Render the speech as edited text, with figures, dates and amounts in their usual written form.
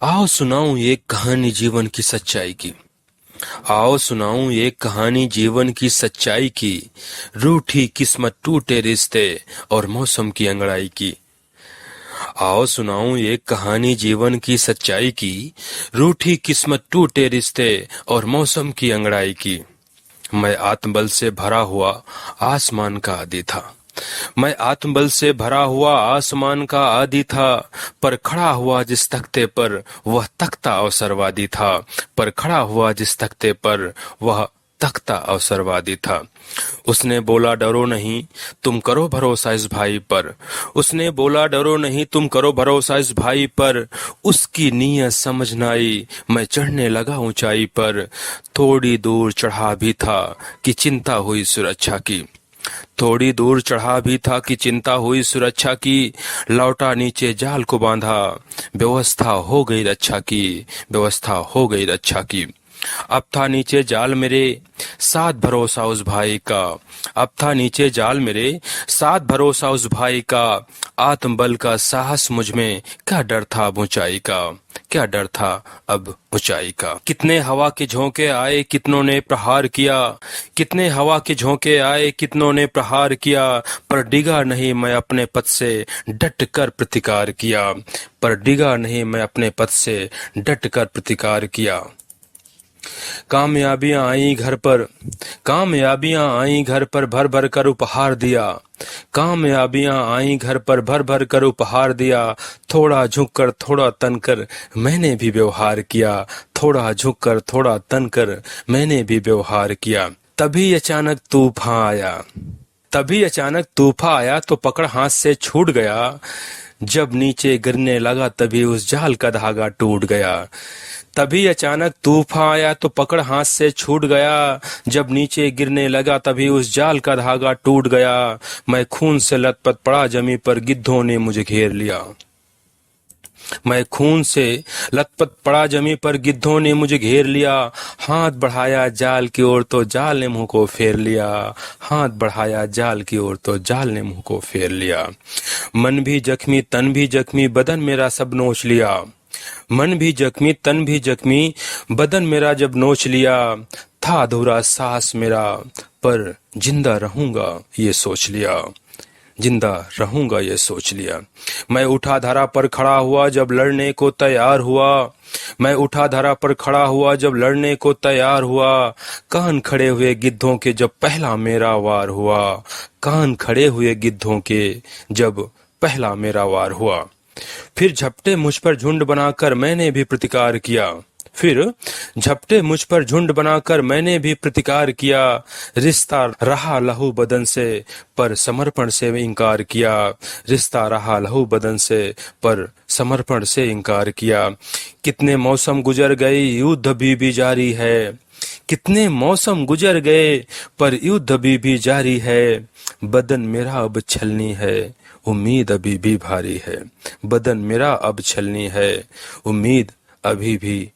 आओ सुनाऊं एक कहानी जीवन की सच्चाई की। आओ सुनाऊं एक कहानी जीवन की सच्चाई की। रूठी किस्मत, टूटे रिश्ते और मौसम की अंगड़ाई की। आओ सुनाऊं एक कहानी जीवन की सच्चाई की। रूठी किस्मत, टूटे रिश्ते और मौसम की अंगड़ाई की। मैं आत्मबल से भरा हुआ आसमान का आदी था। मैं आत्मबल से भरा हुआ आसमान का आदी था। पर खड़ा हुआ जिस तख्ते पर वह तख्ता अवसरवादी था। पर खड़ा हुआ जिस तख्ते पर वह तख्ता अवसरवादी था। उसने बोला डरो नहीं, तुम करो भरोसा इस भाई पर। उसने बोला डरो नहीं, तुम करो भरोसा इस भाई पर। उसकी नीयत समझ न आई, मैं चढ़ने लगा ऊंचाई पर। थोड़ी दूर चढ़ा भी था कि चिंता हुई सुरक्षा की। थोड़ी दूर चढ़ा भी था कि चिंता हुई सुरक्षा की। लौटा नीचे जाल को बांधा, व्यवस्था हो गई रक्षा की। व्यवस्था हो गई रक्षा की। अब था नीचे जाल मेरे, साथ भरोसा उस भाई का। अब था नीचे जाल मेरे, साथ भरोसा उस भाई का। आत्मबल का साहस मुझ में, क्या डर था अब ऊंचाई का। क्या डर था अब ऊंचाई का। कितने हवा के झोंके आए, कितनों ने प्रहार किया। कितने हवा के झोंके आए, कितनों ने प्रहार किया। पर डिगा नहीं मैं अपने पद से, डट कर प्रतिकार किया। पर डिगा नहीं मैं अपने पद से, डट कर प्रतिकार किया। कामयाबियां आई घर पर, कामयाबियां आई घर पर भर भर कर उपहार दिया। कामयाबियां आई घर पर भर भर कर उपहार दिया। थोड़ा झुककर थोड़ा तनकर मैंने भी व्यवहार किया। थोड़ा झुककर थोड़ा तनकर मैंने भी व्यवहार किया। तभी अचानक तूफान आया। तभी अचानक तूफान आया तो पकड़ हाथ से छूट गया। जब नीचे गिरने लगा तभी उस जाल का धागा टूट गया। तभी अचानक तूफान आया तो पकड़ हाथ से छूट गया। जब नीचे गिरने लगा तभी उस जाल का धागा टूट गया। मैं खून से लथपथ पड़ा जमी पर, गिद्धों ने मुझे घेर लिया। मैं खून से लथपथ पड़ा जमी पर, गिद्धों ने मुझे घेर लिया। हाथ बढ़ाया जाल की ओर तो जाल ने मुंह को फेर लिया। हाथ बढ़ाया जाल की ओर तो जाल ने मुंह को फेर लिया। मन भी जख्मी, तन भी जख्मी, बदन मेरा सब नोच लिया। मन भी जख्मी, तन भी जख्मी, बदन मेरा जब नोच लिया। था अधूरा सांस मेरा, पर जिंदा रहूंगा ये सोच लिया। जिंदा रहूंगा ये सोच लिया। मैं उठा धरा पर खड़ा हुआ जब लड़ने को तैयार हुआ। मैं उठा धरा पर खड़ा हुआ जब लड़ने को तैयार हुआ। कान खड़े हुए गिद्धों के जब पहला मेरा वार हुआ। कान खड़े हुए गिद्धों के जब पहला मेरा वार हुआ। फिर झपटे मुझ पर झुंड बनाकर मैंने भी प्रतिकार किया। फिर झपटे मुझ पर झुंड बनाकर मैंने भी प्रतिकार किया। रिश्ता रहा लहू बदन से, पर समर्पण से इनकार किया। रिश्ता रहा लहू बदन से, पर समर्पण से इनकार किया। कितने मौसम गुजर गए, युद्ध अभी भी जारी है। कितने मौसम गुजर गए, पर युद्ध अभी भी जारी है। बदन मेरा अब छलनी है, उम्मीद अभी भी भारी है। बदन मेरा अब छलनी है, उम्मीद अभी भी